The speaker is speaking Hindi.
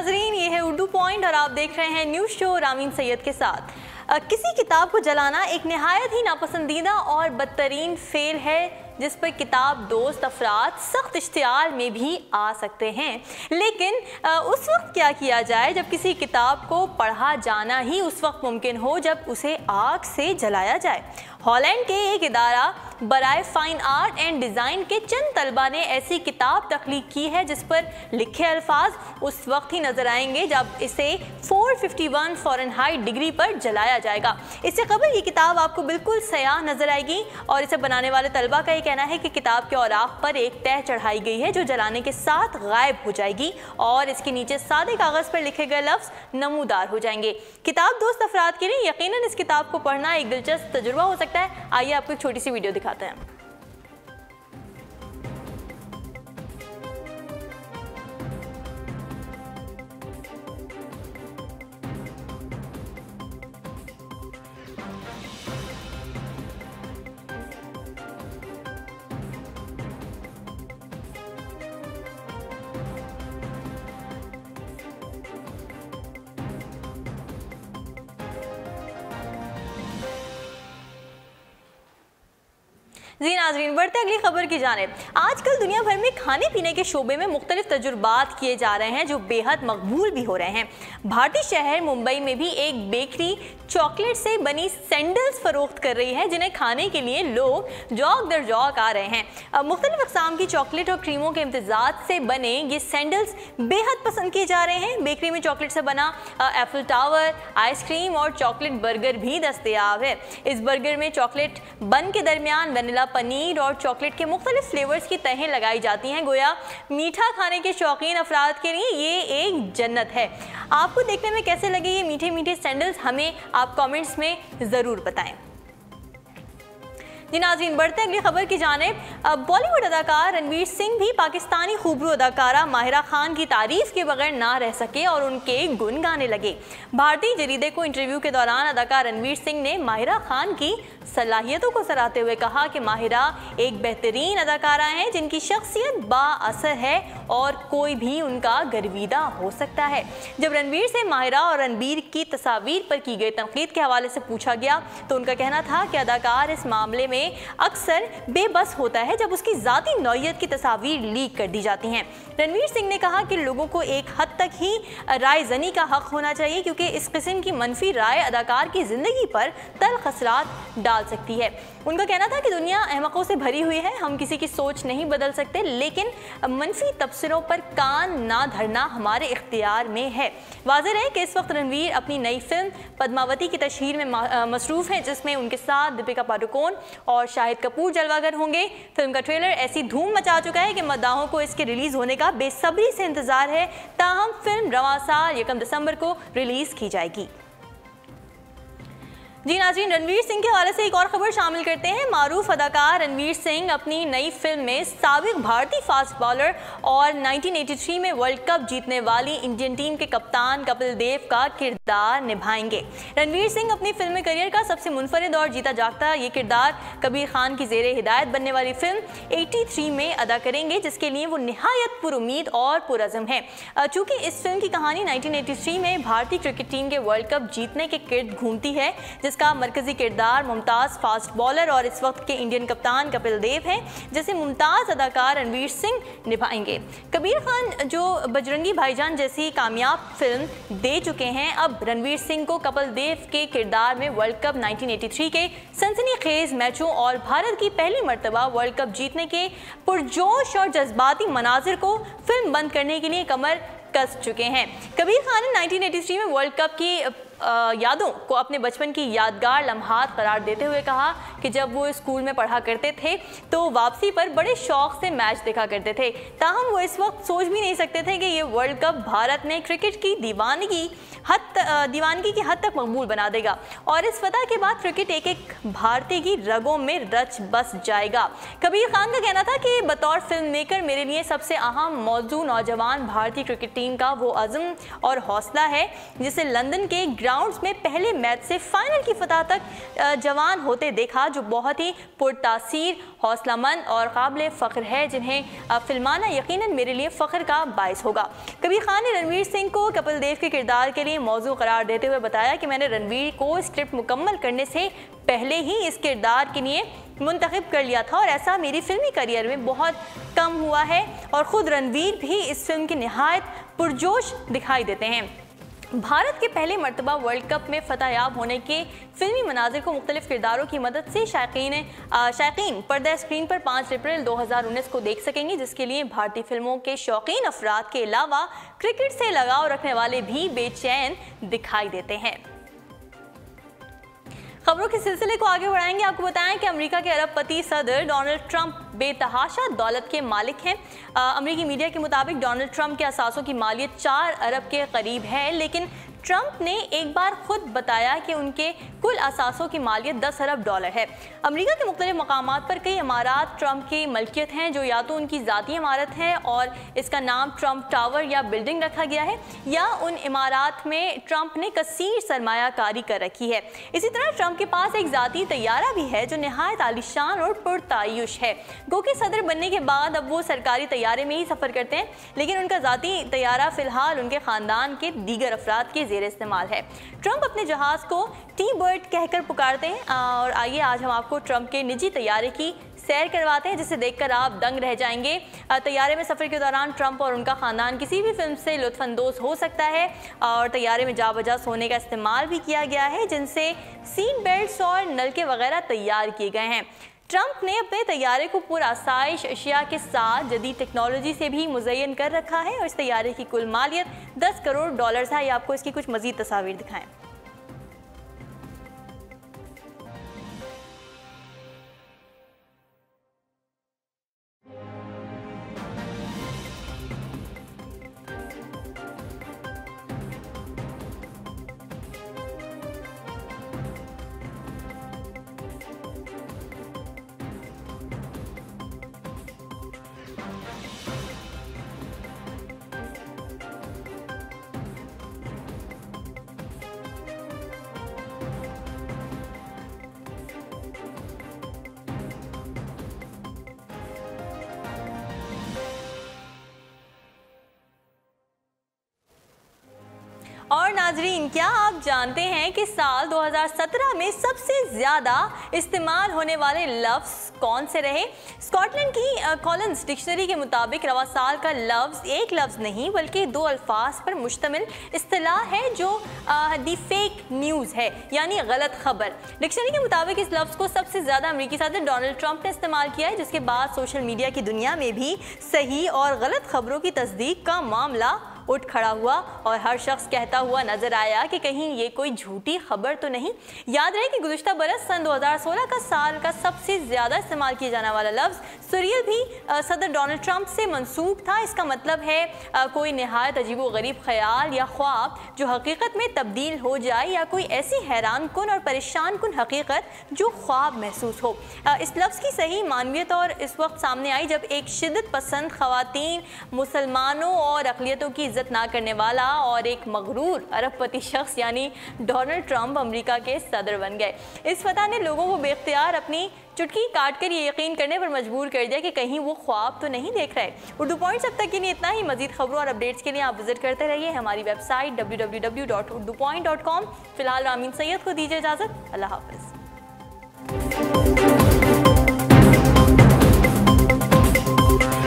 नाजरीन, ये है उर्दू पॉइंट और आप देख रहे हैं न्यूज़ शो रामीन सैयद के साथ। किसी किताब को जलाना एक निहायत ही नापसंदीदा और बदतरीन फेल है जिस पर किताब दोस्त अफराद सख्त इश्तियाल में भी आ सकते हैं। लेकिन उस वक्त क्या किया जाए जब किसी किताब को पढ़ा जाना ही उस वक्त मुमकिन हो जब उसे आग से जलाया जाए। हॉलैंड के एक इदारा बराए फ़ाइन आर्ट एंड डिज़ाइन के चंद तलबा ने ऐसी किताब तख्लीक की है जिस पर लिखे अल्फाज उस वक्त ही नज़र आएंगे जब इसे 451 फ़ारेनहाइट डिग्री पर जलाया जाएगा। इससे कबल ये किताब आपको बिल्कुल सयाह नज़र आएगी और इसे बनाने वाले तलबा का ये कहना है कि किताब के औराक पर एक तह चढ़ाई गई है जो जलाने के साथ गायब हो जाएगी और इसके नीचे सादे कागज़ पर लिखे गए लफ्ज़ नमूदार हो जाएंगे। किताब दोस्त अफराद के लिए यकीनन इस किताब को पढ़ना एक दिलचस्प तजुर्बा हो सकता है। आइए आपको एक छोटी सी वीडियो दिखाते हैं। जी नाज़रीन, बढ़ते अगली खबर की जानिब। आजकल दुनिया भर में खाने पीने के शोबे में मुख्तलिफ तजुर्बात किए जा रहे हैं जो बेहद मकबूल भी हो रहे हैं। भारतीय शहर मुंबई में भी एक बेकरी चॉकलेट से बनी सैंडल्स फरोख्त कर रही है जिन्हें खाने के लिए लोग जौक दर जौक आ रहे हैं। मुख्तलिफ अक़साम की चॉकलेट और क्रीमों के इम्तिज़ाज से बने ये सैंडल्स बेहद पसंद किए जा रहे हैं। बेकरी में चॉकलेट से बना एफिल टावर, आइसक्रीम और चॉकलेट बर्गर भी दस्तयाब है। इस बर्गर में चॉकलेट बन के दरमियान वनीला पनीर और चॉकलेट के मुख्तलिफ फ्लेवर्स की तहें लगाई जाती हैं। गोया मीठा खाने के शौकीन अफराद के लिए ये एक जन्नत है। आपको देखने में कैसे लगे ये मीठे मीठे सैंडल्स, हमें आप कमेंट्स में ज़रूर बताएं। जी नाज़रीन, बढ़ते अगली खबर की जानिब। बॉलीवुड अदाकार रणवीर सिंह भी पाकिस्तानी खूबरू अदाकारा माहिरा खान की तारीफ के बगैर ना रह सके और उनके गुन गाने लगे। भारतीय जरीदे को इंटरव्यू के दौरान अदाकार रणवीर सिंह ने माहिरा खान की सलाहियतों को सराहते हुए कहा कि माहिरा एक बेहतरीन अदाकारा हैं जिनकी शख्सियत बाअसर है और कोई भी उनका गर्विदा हो सकता है। जब रणवीर से माहिरा और रणबीर की तस्वीर पर की गई तनकीद के हवाले से पूछा गया तो उनका कहना था कि अदाकार इस मामले में अक्सर बेबस होता है जब उसकी ज़ाती नौइयत की तस्वीर लीक कर दी जाती हैं। रणवीर सिंह ने कहा कि लोगों को एक हद तक ही राय जनी का हक होना चाहिए क्योंकि इस किस्म की मनफी राय अदाकार की ज़िंदगी पर तल्ख असरात डाल सकती है। उनका कहना था कि दुनिया अहमकों से भरी हुई है, हम किसी की सोच नहीं बदल सकते, लेकिन मनफी तबसरों पर कान ना धरना हमारे इख्तियार में है। वाज़ेह है कि इस वक्त रणवीर अपनी नई फिल्म पद्मावती की तशहीर में मसरूफ़ हैं जिसमें उनके साथ दीपिका पादुकोण और शाहिद कपूर जलवागर होंगे। फिल्म का ट्रेलर ऐसी धूम मचा चुका है कि मद्दाहों को इसके रिलीज़ होने का बेसब्री से इंतज़ार है। ताहम फिल्म रवां साल 1 दिसंबर को रिलीज़ की जाएगी। जी नाज़रीन, रणवीर सिंह के हवाले से एक और खबर शामिल करते हैं। मारूफ अदाकार रणवीर सिंह अपनी नई फिल्म में साबिक भारतीय फास्ट बॉलर और 1983 में वर्ल्ड कप जीतने वाली इंडियन टीम के कप्तान कपिल देव का किरदार निभाएंगे। रणवीर सिंह अपनी फिल्मी करियर का सबसे मुनफरिद और जीता जागता ये किरदार कबीर खान की ज़ेरे हिदायत बनने वाली फिल्म 83 में अदा करेंगे जिसके लिए वो निहायत पुरुमीद और पुरज़म है। चूँकि इस फिल्म की कहानी 1983 में भारतीय क्रिकेट टीम के वर्ल्ड कप जीतने के गिर्द घूमती है जिसका मरकजी किरदार मुमताज़ फास्ट बॉलर और इस वक्त के इंडियन कप्तान कपिल देव हैं जिसे मुमताज़ अदाकार रणवीर सिंह निभाएंगे। कबीर खान जो बजरंगी भाईजान जैसी कामयाब फिल्म दे चुके हैं, अब रणवीर सिंह को कपिल देव के किरदार में वर्ल्ड कप 1983 के सनसनीखेज मैचों और भारत की पहली मरतबा वर्ल्ड कप जीतने के पुरजोश और जज्बाती मनाजिर को फिल्म बंद करने के लिए कमर कस चुके हैं। कबीर खान ने 1983 में वर्ल्ड कप की यादों को अपने बचपन की यादगार लम्हात करार देते हुए कहा कि जब वो स्कूल में पढ़ा करते थे तो वापसी पर बड़े शौक से मैच देखा करते थे। ताहम वो इस वक्त सोच भी नहीं सकते थे कि ये वर्ल्ड कप भारत में क्रिकेट की दीवानगी की हद तक मकबूल बना देगा और इस फतह के बाद क्रिकेट एक एक भारतीय की रगों में रच बस जाएगा। कबीर खान का कहना था कि बतौर फिल्म मेकर मेरे लिए सबसे अहम मौजू नौजवान भारतीय क्रिकेट टीम का वो अज़्म और हौसला है जिसे लंदन के राउंड्स में पहले मैच से फाइनल की फतह तक जवान होते देखा, जो बहुत ही पुरतासीर, हौसलामंद और काबिल फ़ख्र है, जिन्हें फिल्माना यकीनन मेरे लिए फ़ख्र का बायस होगा। कबीर खान ने रणवीर सिंह को कपिल देव के किरदार के लिए मौजू करार देते हुए बताया कि मैंने रणवीर को स्क्रिप्ट मुकम्मल करने से पहले ही इस किरदार के लिए मुंतखब कर लिया था और ऐसा मेरी फिल्मी करियर में बहुत कम हुआ है और ख़ुद रणवीर भी इस फिल्म की निहायत पुरजोश दिखाई देते हैं। भारत के पहले मरतबा वर्ल्ड कप में फतहयाब होने के फिल्मी मनाजिर को मुख्तलिफ किरदारों की मदद से शायकीन पर्दा स्क्रीन पर 5 अप्रैल 2019 को देख सकेंगे, जिसके लिए भारतीय फिल्मों के शौकीन अफराद के अलावा क्रिकेट से लगाव रखने वाले भी बेचैन दिखाई देते हैं। खबरों के सिलसिले को आगे बढ़ाएंगे। आपको बताएं कि अमेरिका के अरबपति सदर डोनाल्ड ट्रंप बेतहाशा दौलत के मालिक हैं। अमेरिकी मीडिया के मुताबिक डोनाल्ड ट्रंप के असासों की मालियत 4 अरब के करीब है, लेकिन ट्रंप ने एक बार खुद बताया कि उनके कुल असासों की मालियत 10 अरब डॉलर है। अमेरिका के मुख्तलिफ मकामात पर कई इमारात ट्रंप की मलकियत हैं, जो या तो उनकी ज़ाती इमारत है और इसका नाम ट्रंप टावर या बिल्डिंग रखा गया है, या उन इमारात में ट्रंप ने कसीर सरमायाकारी कर रखी है। इसी तरह ट्रंप के पास एक ज़ाती तैयारा भी है, जो नहायत आलिशान और पुरतायुश है। गो कि सदर बनने के बाद अब वो सरकारी तैयारे में ही सफ़र करते हैं, लेकिन उनका ज़ाती तैयारा फ़िलहाल उनके ख़ानदान के दीगर अफराद के ज़ेर इस्तेमाल है। ट्रंप अपने जहाज़ को टी बर्ड कहकर पुकारते हैं और आइए आज हम आपको ट्रंप के निजी तैयारे की सैर करवाते हैं, जिसे देखकर आप दंग रह जाएंगे। तैयारे में सफ़र के दौरान ट्रंप और उनका ख़ानदान किसी भी फिल्म से लुत्फ़अंदोज़ हो सकता है और तैयारे में जा बजा सोने का इस्तेमाल भी किया गया है, जिनसे सीट बेल्ट्स और नलके वगैरह तैयार किए गए हैं। ट्रंप ने अपने तैयारे को पूरा आसाइश अशिया के साथ जदीद टेक्नोलॉजी से भी मुज़य्यन कर रखा है और इस तैयारे की कुल मालियत 10 करोड़ डॉलर है। ये आपको इसकी कुछ मज़ीद तस्वीर दिखाएं। और नाजरीन, क्या आप जानते हैं कि साल 2017 में सबसे ज़्यादा इस्तेमाल होने वाले लफ्ज़ कौन से रहे? स्कॉटलैंड की कॉलिंस डिक्शनरी के मुताबिक रवा साल का लफ्ज़ एक लफ्ज़ नहीं बल्कि 2 अल्फाज पर मुश्तमिल इस्तिलाह है, जो दी फेक न्यूज़ है, यानी गलत खबर। डिक्शनरी के मुताबिक इस लफ्ज़ को सबसे ज़्यादा अमेरिकी सदर डोनाल्ड ट्रंप ने इस्तेमाल किया है, जिसके बाद सोशल मीडिया की दुनिया में भी सही और गलत खबरों की तस्दीक का मामला उठ खड़ा हुआ और हर शख्स कहता हुआ नजर आया कि कहीं ये कोई झूठी खबर तो नहीं। याद रहे कि गुज़िश्ता बरस सन 2016 का साल का सबसे ज़्यादा इस्तेमाल किया जाने वाला लफ्ज़ सुरियल भी सदर डोनाल्ड ट्रंप से मंसूब था। इसका मतलब है कोई नहायत अजीब व गरीब ख्याल या ख्वाब जो हकीकत में तब्दील हो जाए, या कोई ऐसी हैरान कुन और परेशान कुन हकीकत जो ख्वाब महसूस हो। इस लफ्ज़ की सही मानवियत और इस वक्त सामने आई जब एक शिद्दत पसंद ख़वातीन, मुसलमानों और अक़लियतों की इज्जत ना करने वाला और एक मगरूर अरबपति शख्स यानी डोनाल्ड ट्रंप अमेरिका के सदर बन गए। इस फतह ने लोगों को बेख्तियार अपनी चुटकी काटकर ये यकीन करने पर मजबूर कर दिया कि कहीं वो ख्वाब तो नहीं देख रहे। उर्दू पॉइंट्स अब तक के लिए इतना ही। मजीद खबरों और अपडेट्स के लिए आप विजिट करते रहिए हमारी वेबसाइट www.urdupoint.com। फिलहाल रामीन सैयद को दीजिए इजाज़त। अल्लाह हाफ़िज़।